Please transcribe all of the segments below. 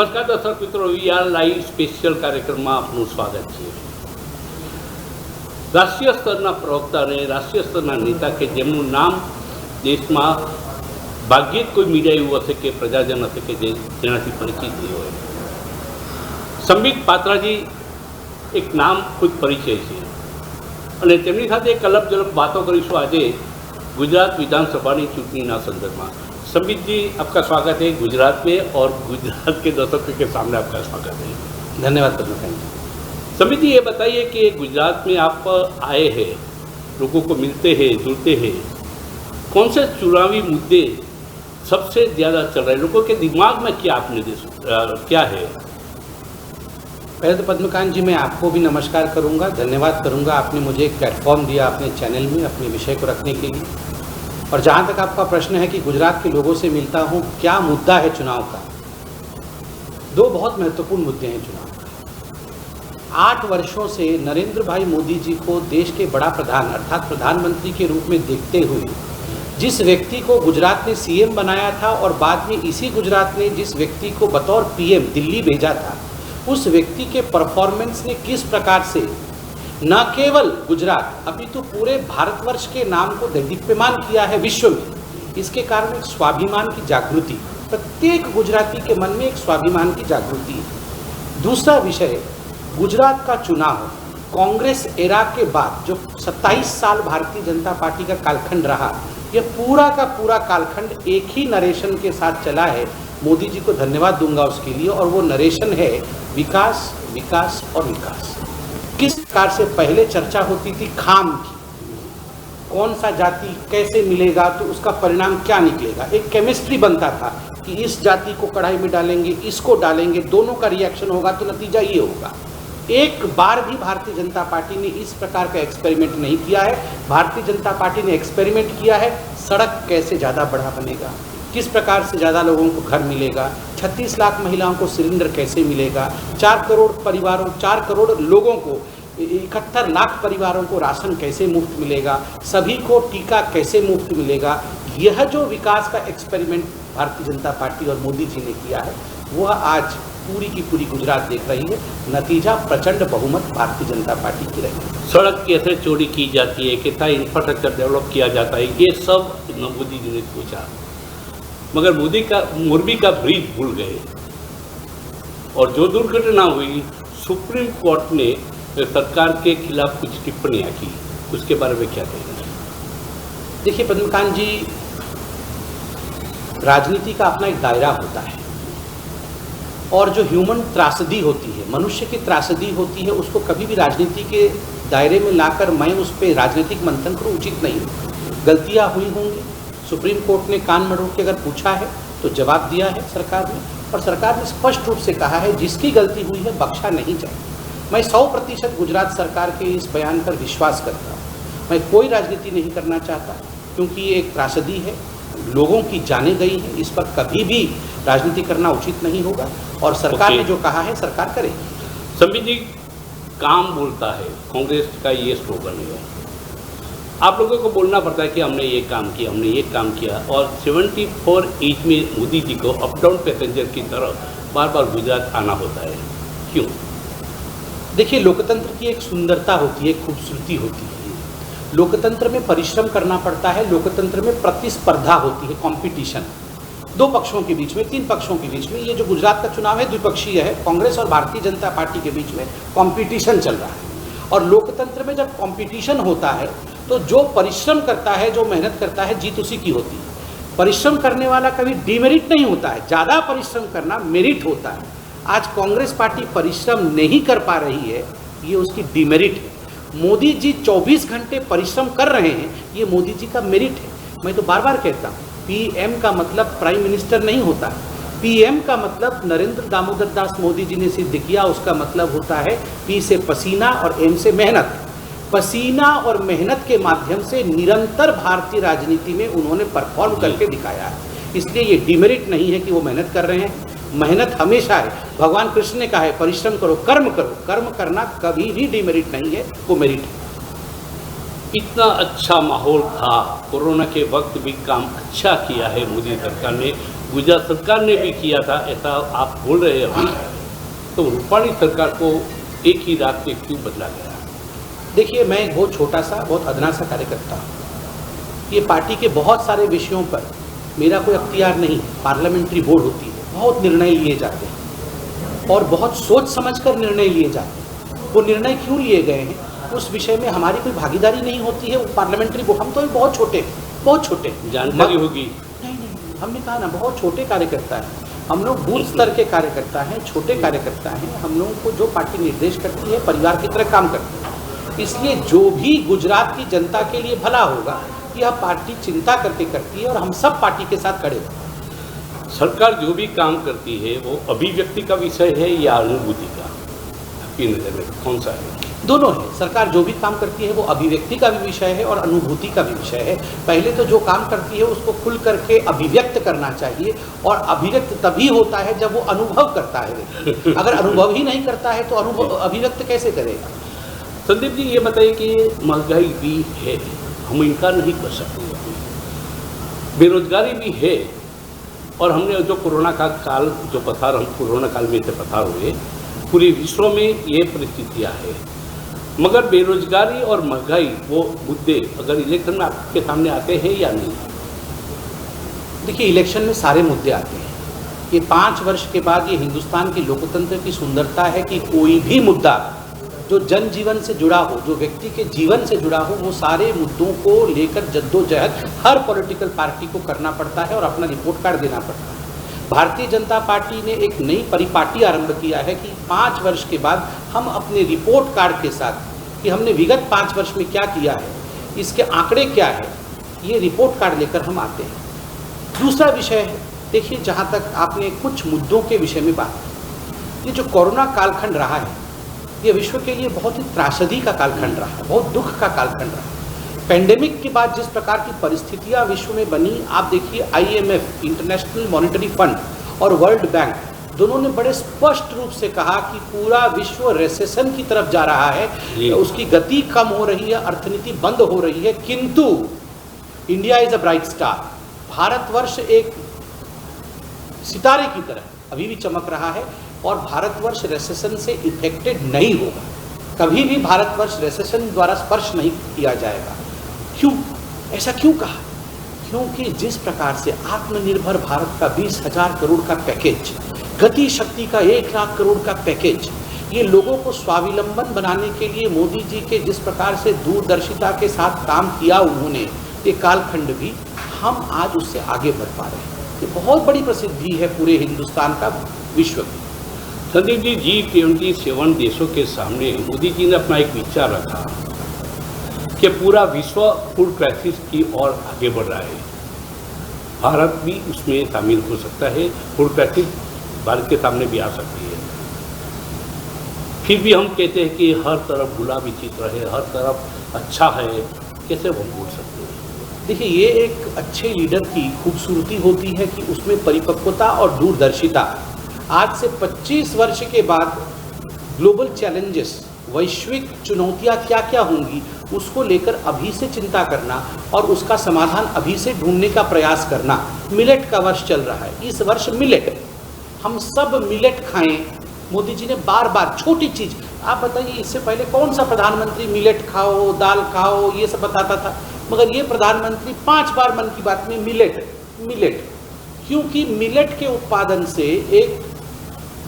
નમસ્કાર દર્શક મિત્રો, વીઆર લાઈવ સ્પેશિયલ કાર્યક્રમમાં આપનું સ્વાગત છે। રાષ્ટ્રીય સ્તરના પ્રવક્તા અને રાષ્ટ્રીય સ્તરના નેતા કે જેમનું નામ દેશમાં ભાગ્યે જ કોઈ મીડિયા એવું હશે કે પ્રજાજન હશે કે જેનાથી પરિચિત નહીં હોય। સંબિત પાત્રાજી એક નામ ખુદ પરિચય છે અને તેમની સાથે એક અલગ જલગ વાતો કરીશું આજે गुजरात विधानसभा की चुनाव संदर्भ में। संबित जी, आपका स्वागत है गुजरात में और गुजरात के दर्शकों के सामने आपका स्वागत है। धन्यवाद पद्मकांत जी। संबित जी, ये बताइए कि गुजरात में आप आए हैं, लोगों को मिलते हैं, जुड़ते हैं, कौन से चुनावी मुद्दे सबसे ज़्यादा चल रहे हैं, लोगों के दिमाग में क्या क्या है? पहले तो पद्मकांत जी मैं आपको भी नमस्कार करूंगा, धन्यवाद करूंगा, आपने मुझे एक प्लेटफॉर्म दिया अपने चैनल में अपने विषय को रखने के लिए। और जहां तक आपका प्रश्न है कि गुजरात के लोगों से मिलता हूं, क्या मुद्दा है चुनाव का, दो बहुत महत्वपूर्ण मुद्दे हैं चुनाव का। 8 वर्षों से नरेंद्र भाई मोदी जी को देश के बड़ा प्रधान अर्थात प्रधानमंत्री के रूप में देखते हुए जिस व्यक्ति को गुजरात ने सीएम बनाया था और बाद में इसी गुजरात ने जिस व्यक्ति को बतौर पीएम दिल्ली भेजा था, उस व्यक्ति के परफॉर्मेंस ने किस प्रकार से न केवल गुजरात अपितु पूरे भारतवर्ष के नाम को दीप्यमान किया है विश्व में। इसके कारण एक स्वाभिमान की जागृति, प्रत्येक गुजराती के मन में एक स्वाभिमान की जागृति है। दूसरा विषय, गुजरात का चुनाव कांग्रेस एरा के बाद जो 27 साल भारतीय जनता पार्टी का कालखंड रहा, यह पूरा का पूरा कालखंड एक ही नरेशन के साथ चला है। मोदी जी को धन्यवाद दूंगा उसके लिए। और वो नरेशन है विकास, विकास और विकास। किस प्रकार से पहले चर्चा होती थी खाम की, कौन सा जाति कैसे मिलेगा तो उसका परिणाम क्या निकलेगा, एक केमिस्ट्री बनता था कि इस जाति को कढ़ाई में डालेंगे, इसको डालेंगे, दोनों का रिएक्शन होगा तो नतीजा ये होगा। एक बार भी भारतीय जनता पार्टी ने इस प्रकार का एक्सपेरिमेंट नहीं किया है। भारतीय जनता पार्टी ने एक्सपेरिमेंट किया है सड़क कैसे ज़्यादा बड़ा बनेगा, किस प्रकार से ज़्यादा लोगों को घर मिलेगा, 36 लाख महिलाओं को सिलेंडर कैसे मिलेगा, 4 करोड़ लोगों को 71 लाख परिवारों को राशन कैसे मुफ्त मिलेगा, सभी को टीका कैसे मुफ्त मिलेगा। यह जो विकास का एक्सपेरिमेंट भारतीय जनता पार्टी और मोदी जी ने किया है, वह आज पूरी की पूरी गुजरात देख रही है। नतीजा प्रचंड बहुमत भारतीय जनता पार्टी की रही है। सड़क कैसे चौड़ी की जाती है, कितना इंफ्रास्ट्रक्चर डेवलप किया जाता है, ये सब मोदी जी ने पूछा, मगर मोरबी का ब्रिज भूल गए। और जो दुर्घटना हुई, सुप्रीम कोर्ट ने सरकार के खिलाफ कुछ टिप्पणियां की, उसके बारे में क्या कहेंगे? देखिए पद्मकांत जी, राजनीति का अपना एक दायरा होता है और जो ह्यूमन त्रासदी होती है, मनुष्य की त्रासदी होती है, उसको कभी भी राजनीति के दायरे में लाकर मैं उस पर राजनीतिक मंथन करूँ उचित नहीं है। गलतियाँ हुई होंगी, सुप्रीम कोर्ट ने कान मरोड़ के अगर पूछा है तो जवाब दिया है सरकार ने, और सरकार ने स्पष्ट रूप से कहा है जिसकी गलती हुई है बख्शा नहीं जाए। मैं 100% गुजरात सरकार के इस बयान पर विश्वास करता हूँ। मैं कोई राजनीति नहीं करना चाहता क्योंकि ये एक त्रासदी है, लोगों की जानें गई हैं, इस पर कभी भी राजनीति करना उचित नहीं होगा और सरकार ने जो कहा है सरकार करेगी। संबित जी, काम बोलता है, कांग्रेस का ये स्लोगन है। आप लोगों को बोलना पड़ता है कि हमने ये काम किया, हमने ये काम किया, और 74 एज में मोदी जी को अप डाउन पैसेंजर की तरह बार बार गुजरात आना होता है, क्यों? देखिए, लोकतंत्र की एक सुंदरता होती है, एक खूबसूरती होती है। लोकतंत्र में परिश्रम करना पड़ता है, लोकतंत्र में प्रतिस्पर्धा होती है, कंपटीशन, दो पक्षों के बीच में, 3 पक्षों के बीच में। ये जो गुजरात का चुनाव है द्विपक्षीय है, कांग्रेस और भारतीय जनता पार्टी के बीच में कंपटीशन चल रहा है। और लोकतंत्र में जब कंपटीशन होता है तो जो परिश्रम करता है, जो मेहनत करता है, जीत उसी की होती है। परिश्रम करने वाला कभी डिमेरिट नहीं होता है, ज़्यादा परिश्रम करना मेरिट होता है। आज कांग्रेस पार्टी परिश्रम नहीं कर पा रही है, ये उसकी डिमेरिट है। मोदी जी 24 घंटे परिश्रम कर रहे हैं, ये मोदी जी का मेरिट है। मैं तो बार बार कहता हूँ, पीएम का मतलब प्राइम मिनिस्टर नहीं होता। पीएम का मतलब नरेंद्र दामोदर दास मोदी जी ने सिद्ध किया, उसका मतलब होता है पी से पसीना और एम से मेहनत। पसीना और मेहनत के माध्यम से निरंतर भारतीय राजनीति में उन्होंने परफॉर्म करके दिखाया है। इसलिए ये डिमेरिट नहीं है कि वो मेहनत कर रहे हैं, मेहनत हमेशा है। भगवान कृष्ण ने कहा है परिश्रम करो, कर्म करो। कर्म करना कभी भी डिमेरिट नहीं है, वो मेरिट है। इतना अच्छा माहौल था, कोरोना के वक्त भी काम अच्छा किया है मोदी सरकार ने, गुजरात सरकार ने भी किया था, ऐसा आप बोल रहे हैं अभी, तो रूपाणी सरकार को एक ही रात में क्यों बदला गया? देखिए, मैं एक बहुत छोटा सा, बहुत अदना सा कार्यकर्ता हूँ। ये पार्टी के बहुत सारे विषयों पर मेरा कोई अख्तियार नहीं। पार्लियामेंट्री बोर्ड होती है, बहुत निर्णय लिए जाते हैं और बहुत सोच समझकर निर्णय लिए जाते हैं। वो निर्णय क्यों लिए गए हैं उस विषय में हमारी कोई भागीदारी नहीं होती है। वो पार्लियामेंट्री बोर्ड, हम तो बहुत छोटे, बहुत छोटे जानकारी होगी। नहीं, हमने कहा ना, बहुत छोटे कार्यकर्ता हैं हम लोग, बूथ स्तर के कार्यकर्ता हैं, छोटे कार्यकर्ता हैं। हम लोगों को जो पार्टी निर्देश करती है परिवार की तरह काम करते हैं। इसलिए जो भी गुजरात की जनता के लिए भला होगा यह पार्टी चिंता करके करती है और हम सब पार्टी के साथ खड़े हैं। सरकार जो भी काम करती है वो अभिव्यक्ति का विषय है या अनुभूति का? आपकी नज़र में कौन सा है? दोनों है। सरकार जो भी काम करती है वो अभिव्यक्ति का भी विषय है और अनुभूति का भी विषय है। पहले तो जो काम करती है उसको खुल करके अभिव्यक्त करना चाहिए, और अभिव्यक्त तभी होता है जब वो अनुभव करता है। अगर अनुभव ही नहीं करता है तो अनुभव अभिव्यक्त कैसे करेगा? संदीप जी, ये बताइए कि महंगाई भी है, हम इनकार नहीं कर सकते, बेरोजगारी भी है, और हमने जो कोरोना का काल जो पसार, हम कोरोना काल में से पसार हुए, पूरे विश्व में ये परिस्थितियाँ है। मगर बेरोजगारी और महंगाई वो मुद्दे अगर इलेक्शन में आपके सामने आते हैं या नहीं? देखिए, इलेक्शन में सारे मुद्दे आते हैं। ये 5 वर्ष के बाद ये हिंदुस्तान की लोकतंत्र की सुंदरता है कि कोई भी मुद्दा जो जनजीवन से जुड़ा हो, जो व्यक्ति के जीवन से जुड़ा हो, वो सारे मुद्दों को लेकर जद्दोजहद हर पॉलिटिकल पार्टी को करना पड़ता है और अपना रिपोर्ट कार्ड देना पड़ता है। भारतीय जनता पार्टी ने एक नई परिपाटी आरंभ किया है कि 5 वर्ष के बाद हम अपने रिपोर्ट कार्ड के साथ, कि हमने विगत 5 वर्ष में क्या किया है, इसके आंकड़े क्या है, ये रिपोर्ट कार्ड लेकर हम आते हैं। दूसरा विषय है, देखिए, जहाँ तक आपने कुछ मुद्दों के विषय में बात की, ये जो कोरोना कालखंड रहा है ये विश्व के लिए बहुत ही त्रासदी का कालखंड रहा है, बहुत दुख का कालखंड रहा है। पेंडेमिक के बाद जिस प्रकार की परिस्थितियां विश्व में बनी, आप देखिए, IMF, इंटरनेशनल मॉनेटरी फंड और वर्ल्ड बैंक दोनों ने बड़े स्पष्ट रूप से कहा कि पूरा विश्व रेसेशन की तरफ जा रहा है, उसकी गति कम हो रही है, अर्थनीति बंद हो रही है, किंतु India is a bright star. Bharatvarsh एक सितारे की तरह अभी भी चमक रहा है और भारतवर्ष रेसेशन से इफेक्टेड नहीं होगा। कभी भी भारतवर्ष रेसेशन द्वारा स्पर्श नहीं किया जाएगा। क्यों? ऐसा क्यों कहा? क्योंकि जिस प्रकार से आत्मनिर्भर भारत का 20,000 करोड़ का पैकेज, गति शक्ति का 1 लाख करोड़ का पैकेज, ये लोगों को स्वावलंबन बनाने के लिए मोदी जी के जिस प्रकार से दूरदर्शिता के साथ काम किया उन्होंने, ये कालखंड भी हम आज उससे आगे बढ़ पा रहे हैं। ये बहुत बड़ी प्रसिद्धि है पूरे हिंदुस्तान का, विश्व की। संदीप जी, G27 देशों के सामने मोदी जी ने अपना एक विचार रखा कि पूरा विश्व फूड क्राइसिस की ओर आगे बढ़ रहा है, भारत भी उसमें शामिल हो सकता है, फूड क्राइसिस भारत के सामने भी आ सकती है। फिर भी हम कहते हैं कि हर तरफ गुलाबी चित्र है, हर तरफ अच्छा है, कैसे वो बोल सकते हैं? देखिए, ये एक अच्छे लीडर की खूबसूरती होती है कि उसमें परिपक्वता और दूरदर्शिता। आज से 25 वर्ष के बाद ग्लोबल चैलेंजेस, वैश्विक चुनौतियां क्या क्या होंगी, उसको लेकर अभी से चिंता करना और उसका समाधान अभी से ढूंढने का प्रयास करना। मिलेट का वर्ष चल रहा है, इस वर्ष मिलेट, हम सब मिलेट खाएं। मोदी जी ने बार बार छोटी चीज़, आप बताइए, इससे पहले कौन सा प्रधानमंत्री मिलेट खाओ, दाल खाओ, ये सब बताता था? मगर ये प्रधानमंत्री 5 बार मन की बात में मिलेट मिलेट, क्योंकि मिलेट के उत्पादन से एक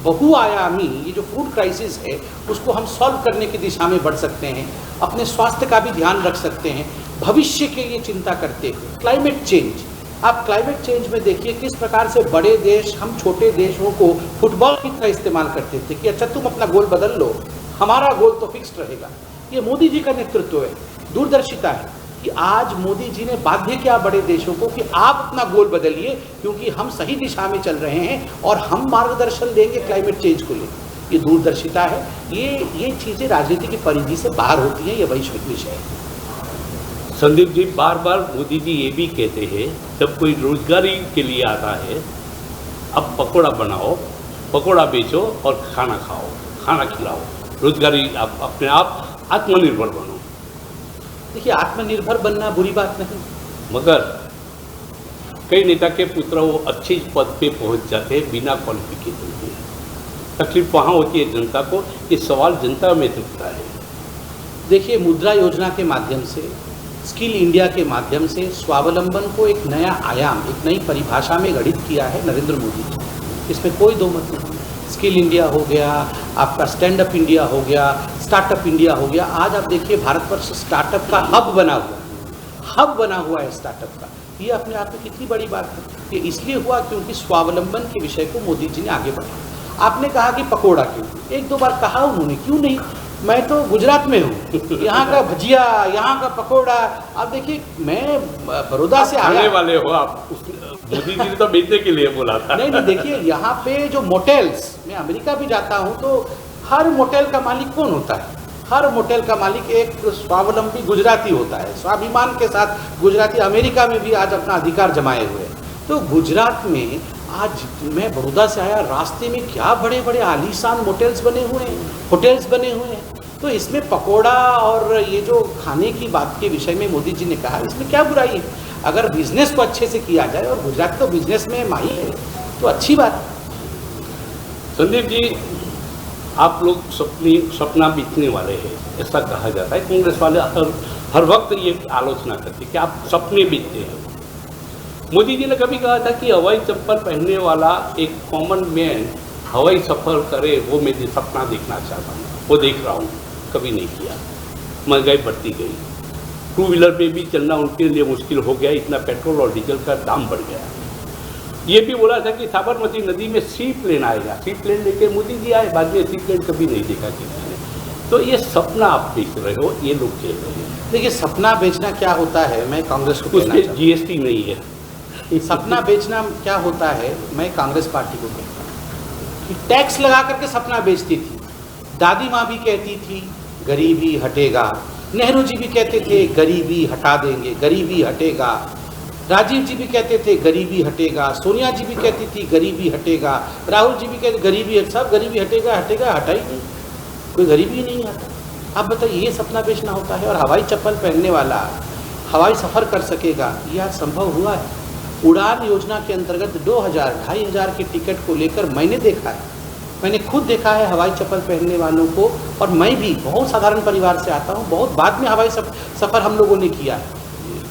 बहुआयामी ये जो फूड क्राइसिस है उसको हम सॉल्व करने की दिशा में बढ़ सकते हैं, अपने स्वास्थ्य का भी ध्यान रख सकते हैं, भविष्य के लिए चिंता करते हुए। क्लाइमेट चेंज, आप क्लाइमेट चेंज में देखिए किस प्रकार से बड़े देश हम छोटे देशों को फुटबॉल की तरह इस्तेमाल करते थे कि अच्छा तुम अपना गोल बदल लो, हमारा गोल तो फिक्स्ड रहेगा। ये मोदी जी का नेतृत्व है, दूरदर्शिता है कि आज मोदी जी ने बाध्य किया बड़े देशों को कि आप अपना गोल बदलिए, क्योंकि हम सही दिशा में चल रहे हैं और हम मार्गदर्शन देंगे क्लाइमेट चेंज को लेकर। ये दूरदर्शिता है, ये चीज़ें राजनीति की परिधि से बाहर होती हैं, ये वैश्विक विषय है। संदीप जी, बार बार मोदी जी ये भी कहते हैं जब कोई रोजगारी के लिए आता है, अब पकौड़ा बनाओ, पकौड़ा बेचो और खाना खाओ, खाना खिलाओ, रोजगारी आप अपने आप आत्मनिर्भर बनो। देखिए, आत्मनिर्भर बनना बुरी बात नहीं, मगर कई नेता के पुत्र वो अच्छे पद पे पहुंच जाते हैं बिना क्वालिफिकेशन के। तकलीफ वहाँ होती है जनता को, ये सवाल जनता में उठता है। देखिए, मुद्रा योजना के माध्यम से, स्किल इंडिया के माध्यम से स्वावलंबन को एक नया आयाम, एक नई परिभाषा में गढ़ित किया है नरेंद्र मोदी जी। इसमें कोई दो मत नहीं। स्किल इंडिया हो गया, आपका स्टैंड अप इंडिया हो गया, स्टार्टअप इंडिया हो गया। आज आप देखिए भारतवर्ष स्टार्टअप का हब बना हुआ है स्टार्टअप का। ये अपने आप में कितनी बड़ी बात है। ये इसलिए हुआ क्योंकि स्वावलंबन के विषय को मोदी जी ने आगे बढ़ाया। आपने कहा कि पकोड़ा क्यों, एक दो बार कहा उन्होंने, क्यों नहीं। मैं तो गुजरात में हूँ, यहाँ का भजिया, यहाँ का पकोड़ा। अब देखिए, मैं बड़ौदा से आने वाले हो आप, मोदी जी ने तो बेचने के लिए बोला था। नहीं, देखिए यहाँ पे जो मोटेल्स, मैं अमेरिका भी जाता हूँ तो हर मोटेल का मालिक कौन होता है? हर मोटेल का मालिक एक स्वावलंबी गुजराती होता है, स्वाभिमान के साथ गुजराती। अमेरिका में भी आज अपना अधिकार जमाए हुए हैं। तो गुजरात में आज मैं बड़ौदा से आया, रास्ते में क्या बड़े बड़े आलीशान मोटेल्स बने हुए हैं, होटल्स बने हुए हैं। तो इसमें पकोड़ा और ये जो खाने की बात के विषय में मोदी जी ने कहा, इसमें क्या बुराई है? अगर बिजनेस को अच्छे से किया जाए, और गुजरात तो बिजनेस में माहिर है, तो अच्छी बात है। संदीप जी, आप लोग सपना बेचने वाले हैं, ऐसा कहा जाता है। कांग्रेस वाले हर वक्त ये आलोचना करते कि आप सपने बेचते हैं। मोदी जी ने कभी कहा था कि हवाई चप्पल पहनने वाला एक कॉमन मैन हवाई सफ़र करे, वो मैं सपना देखना चाहता हूँ, वो देख रहा हूँ। कभी नहीं किया। महंगाई बढ़ती गई, टू व्हीलर पे भी चलना उनके लिए मुश्किल हो गया, इतना पेट्रोल और डीजल का दाम बढ़ गया। ये भी बोला था कि साबरमती नदी में सी प्लेन आएगा, सी प्लेन लेके मोदी जी आए, बाद में सी प्लेन कभी नहीं देखा किसी ने। तो ये सपना आप बेच रहे हो, ये लोग कह रहे हैं। देखिए, सपना बेचना क्या होता है, मैं कांग्रेस को कहना चाहता हूं। जीएसटी नहीं है। सपना बेचना क्या होता है, मैं कांग्रेस पार्टी को कहता हूँ कि टैक्स लगा करके सपना बेचती थी। दादी माँ भी कहती थी गरीबी हटेगा, नेहरू जी भी कहते थे गरीबी हटा देंगे, गरीबी हटेगा। राजीव जी भी कहते थे गरीबी हटेगा, सोनिया जी भी कहती थी गरीबी हटेगा, राहुल जी भी कहते गरीबी, सब गरीबी हटेगा, हटा ही नहीं, कोई गरीबी नहीं आता। अब बताइए, ये सपना बेचना होता है? और हवाई चप्पल पहनने वाला हवाई सफ़र कर सकेगा, यह संभव हुआ है? उड़ान योजना के अंतर्गत 2000-2500 के टिकट को लेकर मैंने देखा है, मैंने खुद देखा है हवाई चप्पल पहनने वालों को। और मैं भी बहुत साधारण परिवार से आता हूँ, बहुत बाद में हवाई सफ़र हम लोगों ने किया है।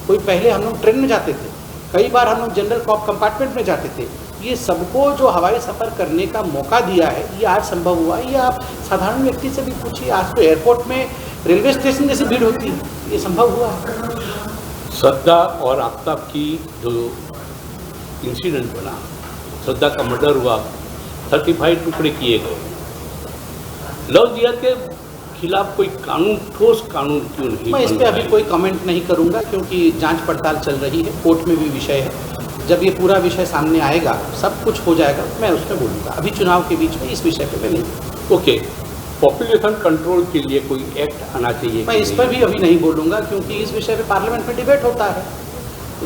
कोई पहले हम लोग ट्रेन में जाते थे, कई बार हम लोग जनरल कंपार्टमेंट में जाते थे। ये सबको जो हवाई सफ़र करने का मौका दिया है, ये आज संभव हुआ है। ये आप साधारण व्यक्ति से भी पूछिए, आज तो एयरपोर्ट में रेलवे स्टेशन जैसी भीड़ होती है, ये संभव हुआ है। श्रद्धा और आफ्ताब की जो इंसिडेंट बना, श्रद्धा का मर्डर हुआ, 35 टुकड़े किए गए। लव जिहाद के खिलाफ कोई कानून, ठोस कानून क्यों नहीं? मैं इस पर अभी कोई कमेंट नहीं करूंगा, क्योंकि जांच पड़ताल चल रही है, कोर्ट में भी विषय है। जब ये पूरा विषय सामने आएगा, सब कुछ हो जाएगा, मैं उसमें बोलूँगा। अभी चुनाव के बीच में इस विषय पे मैं नहीं। ओके, पॉपुलेशन कंट्रोल के लिए कोई एक्ट आना चाहिए? मैं इस पर भी अभी नहीं बोलूँगा, क्योंकि इस विषय पे पार्लियामेंट में डिबेट होता है।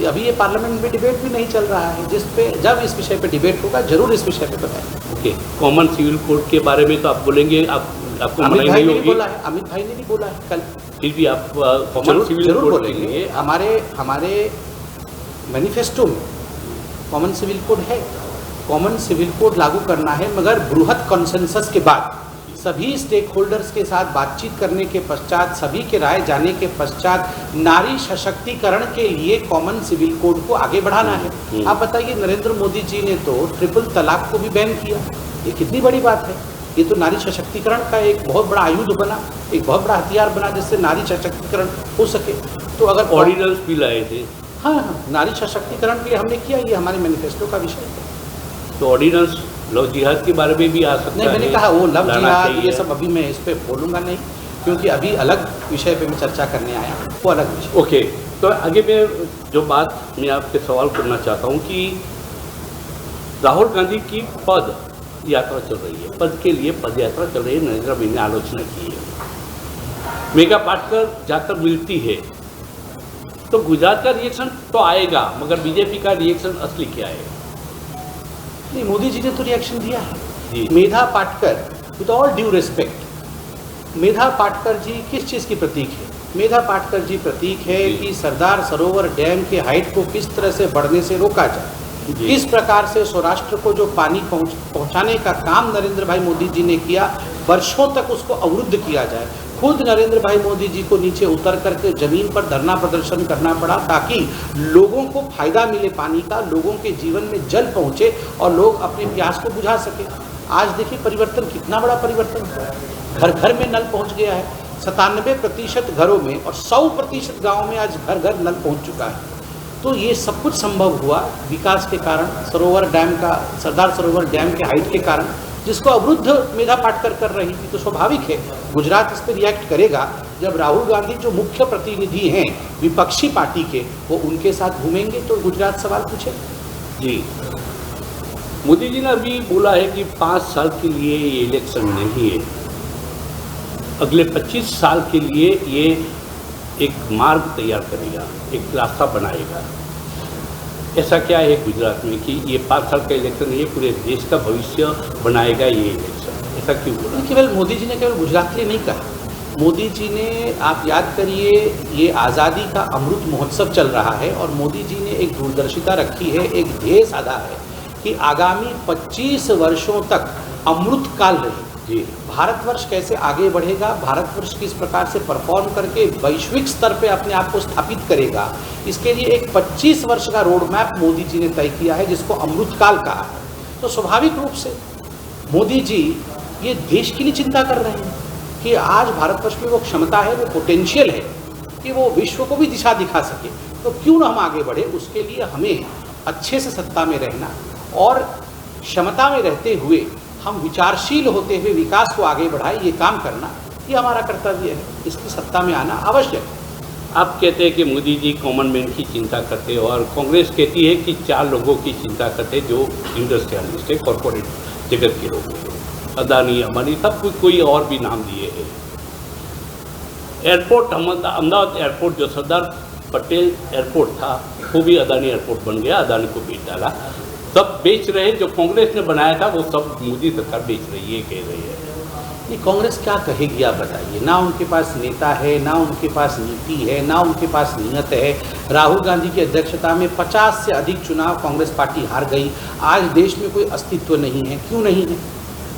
अभी ये पार्लियामेंट में डिबेट भी नहीं चल रहा है, जिस पे जब इस विषय पे डिबेट होगा जरूर इस विषय पे बताएंगे। ओके, कॉमन सिविल कोड के बारे में तो आप बोलेंगे, आपको अमित भाई ने भी बोला है, अमित भाई ने भी बोला है कल। फिर भी आप कॉमन सिविल जरूर कोड बोलेंगे। हमारे मैनिफेस्टो में कॉमन सिविल कोड है। कॉमन सिविल कोड लागू करना है, मगर बृहत कॉन्सेंसस के बाद, सभी स्टेक होल्डर्स के साथ बातचीत करने के पश्चात, सभी के राय जाने के पश्चात, नारी सशक्तिकरण के लिए कॉमन सिविल कोड को आगे बढ़ाना है। आप बताइए, नरेंद्र मोदी जी ने तो ट्रिपल तलाक को भी बैन किया, ये कितनी बड़ी बात है। ये तो नारी सशक्तिकरण का एक बहुत बड़ा आयुध बना, एक बहुत बड़ा हथियार बना, जिससे नारी सशक्तिकरण हो सके। तो अगर ऑर्डिनेंस भी लाए थे, हाँ, नारी सशक्तिकरण के लिए हमने किया, ये हमारे मैनिफेस्टो का विषय है। तो ऑर्डिनेंस लव जिहाद के बारे में भी आ सकता है। नहीं, मैंने कहा वो लव जिहाद ये सब अभी मैं इस पर बोलूँगा नहीं, क्योंकि अभी अलग विषय पे मैं चर्चा करने आया, वो अलग विषय। ओके, तो आगे मैं जो बात मैं आपसे सवाल करना चाहता हूँ कि राहुल गांधी की पद यात्रा चल रही है, पद के लिए पद यात्रा चल रही है, नरेंद्र मोदी ने आलोचना की है। मेघा पाटकर जाकर मिलती है, तो गुजरात का रिएक्शन तो आएगा, मगर बीजेपी का रिएक्शन असली क्या है? नहीं, मोदी जी ने तो रिएक्शन दिया है। Medha Patkar, with all due respect, Medha Patkar ji किस चीज़ की प्रतीक है? मेधा पाटकर जी प्रतीक है कि सरदार सरोवर डैम के हाइट को किस तरह से बढ़ने से रोका जाए, किस प्रकार से सौराष्ट्र को जो पानी पहुंचाने का काम नरेंद्र भाई मोदी जी ने किया, वर्षों तक उसको अवरुद्ध किया जाए। खुद नरेंद्र भाई मोदी जी को नीचे उतर करके जमीन पर धरना प्रदर्शन करना पड़ा ताकि लोगों को फायदा मिले पानी का, लोगों के जीवन में जल पहुंचे और लोग अपने प्यास को बुझा सके। आज देखिए परिवर्तन, कितना बड़ा परिवर्तन हुआ है। घर घर में नल पहुंच गया है, 97% घरों में और 100% गाँव में आज घर घर नल पहुँच चुका है। तो ये सब कुछ संभव हुआ विकास के कारण, सरोवर डैम का, सरदार सरोवर डैम के हाइट के कारण, जिसको अवरुद्ध मेधा पाटकर कर रही थी। तो स्वाभाविक है गुजरात इस पर रिएक्ट करेगा जब राहुल गांधी जो मुख्य प्रतिनिधि हैं विपक्षी पार्टी के, वो उनके साथ घूमेंगे तो गुजरात सवाल पूछे। जी, मोदी जी ने अभी बोला है कि 5 साल के लिए ये इलेक्शन नहीं है, अगले 25 साल के लिए ये एक मार्ग तैयार करेगा, एक रास्ता बनाएगा। ऐसा क्या है गुजरात में कि ये 5 साल का इलेक्शन ये पूरे देश का भविष्य बनाएगा ये इलेक्शन, ऐसा क्यों बोला? केवल मोदी जी ने केवल गुजरात के लिए नहीं कहा। मोदी जी ने, आप याद करिए, ये आज़ादी का अमृत महोत्सव चल रहा है और मोदी जी ने एक दूरदर्शिता रखी है, एक ध्येय साधा है कि आगामी 25 वर्षों तक अमृत काल रहे। जी, भारतवर्ष कैसे आगे बढ़ेगा, भारतवर्ष किस प्रकार से परफॉर्म करके वैश्विक स्तर पे अपने आप को स्थापित करेगा, इसके लिए एक 25 वर्ष का रोड मैप मोदी जी ने तय किया है, जिसको अमृतकाल कहा है। तो स्वाभाविक रूप से मोदी जी ये देश के लिए चिंता कर रहे हैं कि आज भारतवर्ष में वो क्षमता है, वो पोटेंशियल है कि वो विश्व को भी दिशा दिखा सके। तो क्यों ना हम आगे बढ़े, उसके लिए हमें अच्छे से सत्ता में रहना और क्षमता में रहते हुए हम विचारशील होते हुए विकास को आगे बढ़ाए, ये काम करना, ये हमारा कर्तव्य है। इसकी सत्ता में आना आवश्यक है। आप कहते हैं कि मोदी जी कॉमन मैन की चिंता करते हैं और कांग्रेस कहती है कि 4 लोगों की चिंता करते हैं जो इंडस्ट्रियलिस्ट है, कॉरपोरेट जगत के लोग हैं, अदानी, अंबानी, सब कोई और भी नाम दिए हैं। एयरपोर्ट, अहमदाबाद एयरपोर्ट जो सरदार पटेल एयरपोर्ट था वो भी अदानी एयरपोर्ट बन गया, अदानी को बेच डाला। सब बेच रहे, जो कांग्रेस ने बनाया था वो सब मोदी सरकार बेच रही है, कह रही है। ये कांग्रेस क्या कहेगी आप बताइए। ना उनके पास नेता है, ना उनके पास नीति है, ना उनके पास नीयत है। राहुल गांधी की अध्यक्षता में 50 से अधिक चुनाव कांग्रेस पार्टी हार गई। आज देश में कोई अस्तित्व नहीं है। क्यों नहीं है?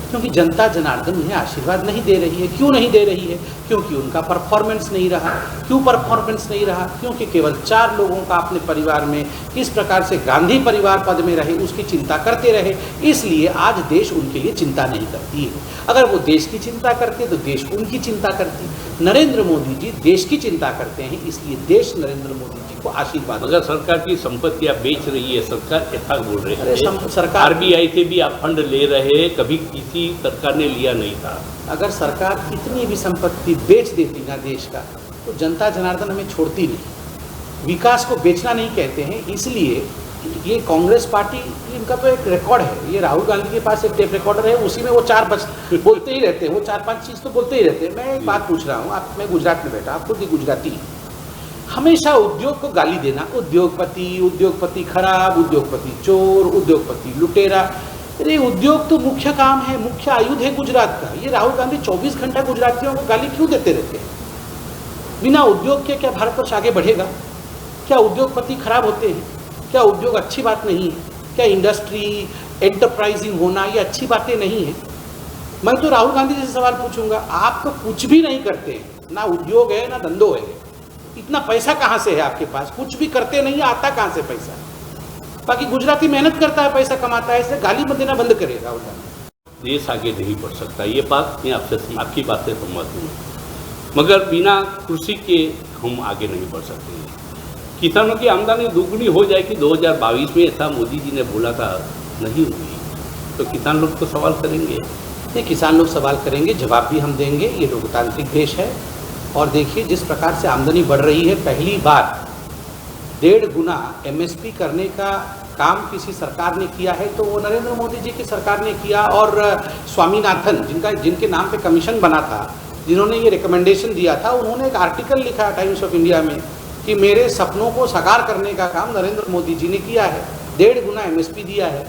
क्योंकि जनता जनार्दन उन्हें आशीर्वाद नहीं दे रही है। क्यों नहीं दे रही है? क्योंकि उनका परफॉर्मेंस नहीं रहा। क्यों परफॉर्मेंस नहीं रहा? क्योंकि केवल 4 लोगों का अपने परिवार में किस प्रकार से गांधी परिवार पद में रहे उसकी चिंता करते रहे, इसलिए आज देश उनके लिए चिंता नहीं करती है। अगर वो देश की चिंता करते तो देश उनकी चिंता करती। नरेंद्र मोदी जी देश की चिंता करते हैं, इसलिए देश नरेंद्र मोदी जी को आशीर्वाद। अगर सरकार की संपत्ति आप बेच रही है, सरकार ऐसा बोल रही है, सरकार आरबीआई से भी आप फंड ले रहे हैं, कभी किसी सरकार ने लिया नहीं था। अगर सरकार कितनी भी संपत्ति बेच देती ना देश का, तो जनता जनार्दन हमें छोड़ती नहीं। विकास को बेचना नहीं कहते हैं, इसलिए ये कांग्रेस पार्टी, इनका तो एक रिकॉर्ड है। ये राहुल गांधी के पास एक टेप रिकॉर्डर है, उसी में वो 4 बोलते ही रहते हैं, वो 4-5 चीज़ तो बोलते ही रहते हैं। मैं एक बात पूछ रहा हूँ, आप, मैं गुजरात में बैठा, आप खुद ही गुजराती, हमेशा उद्योग को गाली देना, उद्योगपति खराब, उद्योगपति चोर, उद्योगपति लुटेरा। अरे उद्योग तो मुख्य काम है, मुख्य आयुध है गुजरात का। ये राहुल गांधी 24 घंटा गुजरातियों को गाली क्यों देते रहते हैं? बिना उद्योग के क्या भारतवर्ष आगे बढ़ेगा? क्या उद्योगपति खराब होते हैं? क्या उद्योग अच्छी बात नहीं है? क्या इंडस्ट्री, एंटरप्राइजिंग होना ये अच्छी बातें नहीं है? मैं तो राहुल गांधी जी से सवाल पूछूंगा, आप तो कुछ भी नहीं करते हैं, ना उद्योग है ना धंधो है, इतना पैसा कहाँ से है आपके पास? कुछ भी करते नहीं, आता कहाँ से पैसा? बाकी गुजराती मेहनत करता है, पैसा कमाता है, इसलिए गाली मत देना बंद करे राहुल गांधी। देश आगे नहीं बढ़ सकता, ये बात मैं आपकी बात से सहमत हूँ, मगर बिना कृषि के हम आगे नहीं बढ़ सकते। किसानों की आमदनी दोगुनी हो जाएगी 2022 में, ऐसा मोदी जी ने बोला था, नहीं हुई तो किसान लोग तो सवाल करेंगे। ये किसान लोग सवाल करेंगे, जवाब भी हम देंगे। ये लोकतांत्रिक देश है और देखिए जिस प्रकार से आमदनी बढ़ रही है, पहली बार 1.5 गुना MSP करने का काम किसी सरकार ने किया है तो वो नरेंद्र मोदी जी की सरकार ने किया। और स्वामीनाथन, जिनके नाम पे कमीशन बना था, जिन्होंने ये रिकमेंडेशन दिया था, उन्होंने एक आर्टिकल लिखा टाइम्स ऑफ इंडिया में कि मेरे सपनों को साकार करने का काम नरेंद्र मोदी जी ने किया है, 1.5 गुना MSP दिया है।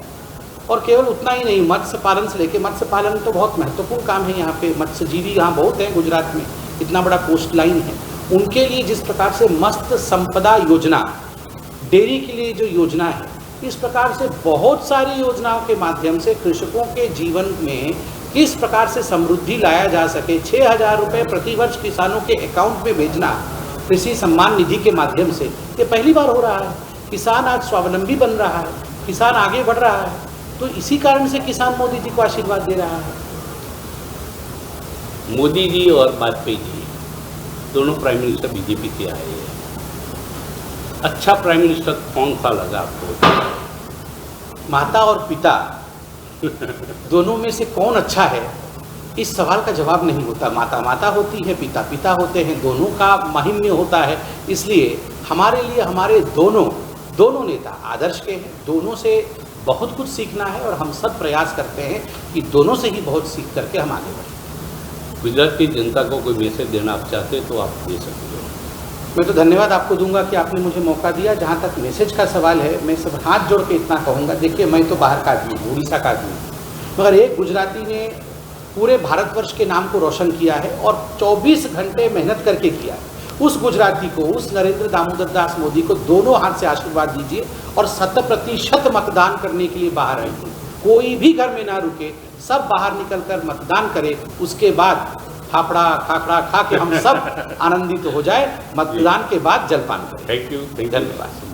और केवल उतना ही नहीं, मत्स्य पालन से लेके, मत्स्य पालन तो बहुत महत्वपूर्ण काम है यहाँ पे, मत्स्यजीवी यहाँ बहुत हैं गुजरात में, इतना बड़ा कोस्ट लाइन है। उनके लिए जिस प्रकार से मस्त संपदा योजना, डेयरी के लिए जो योजना है, इस प्रकार से बहुत सारी योजनाओं के माध्यम से कृषकों के जीवन में किस प्रकार से समृद्धि लाया जा सके। 6,000 रुपये प्रतिवर्ष किसानों के अकाउंट में भेजना कृषि सम्मान निधि के माध्यम से, ये पहली बार हो रहा है। किसान आज स्वावलंबी बन रहा है, किसान आगे बढ़ रहा है, तो इसी कारण से किसान मोदी जी को आशीर्वाद दे रहा है। मोदी जी और वाजपेयी जी दोनों प्राइम मिनिस्टर बीजेपी से आए हैं। अच्छा प्राइम मिनिस्टर कौन सा लगा आपको? माता और पिता दोनों में से कौन अच्छा है, इस सवाल का जवाब नहीं होता। माता माता होती है, पिता पिता होते हैं, दोनों का महिम्य होता है। इसलिए हमारे लिए हमारे दोनों नेता आदर्श के हैं, दोनों से बहुत कुछ सीखना है और हम सब प्रयास करते हैं कि दोनों से ही बहुत सीख करके हम आगे बढ़ें। गुजरात की जनता को कोई मैसेज देना आप चाहते तो आप दे सकते हो। मैं तो धन्यवाद आपको दूंगा कि आपने मुझे मौका दिया। जहाँ तक मैसेज का सवाल है, मैं सब हाथ जोड़ के इतना कहूँगा, देखिए मैं तो बाहर का आदमी हूँ, उड़ीसा का आदमी हूँ, मगर एक गुजराती ने पूरे भारतवर्ष के नाम को रोशन किया है और 24 घंटे मेहनत करके किया है। उस गुजराती को, उस नरेंद्र दामोदर दास मोदी को दोनों हाथ से आशीर्वाद दीजिए और 100% मतदान करने के लिए बाहर आइए। कोई भी घर में ना रुके, सब बाहर निकलकर मतदान करें। उसके बाद फाफड़ा खाखड़ा खा के हम सब आनंदित हो जाए। मतदान के बाद जलपान करें। थैंक यू, धन्यवाद।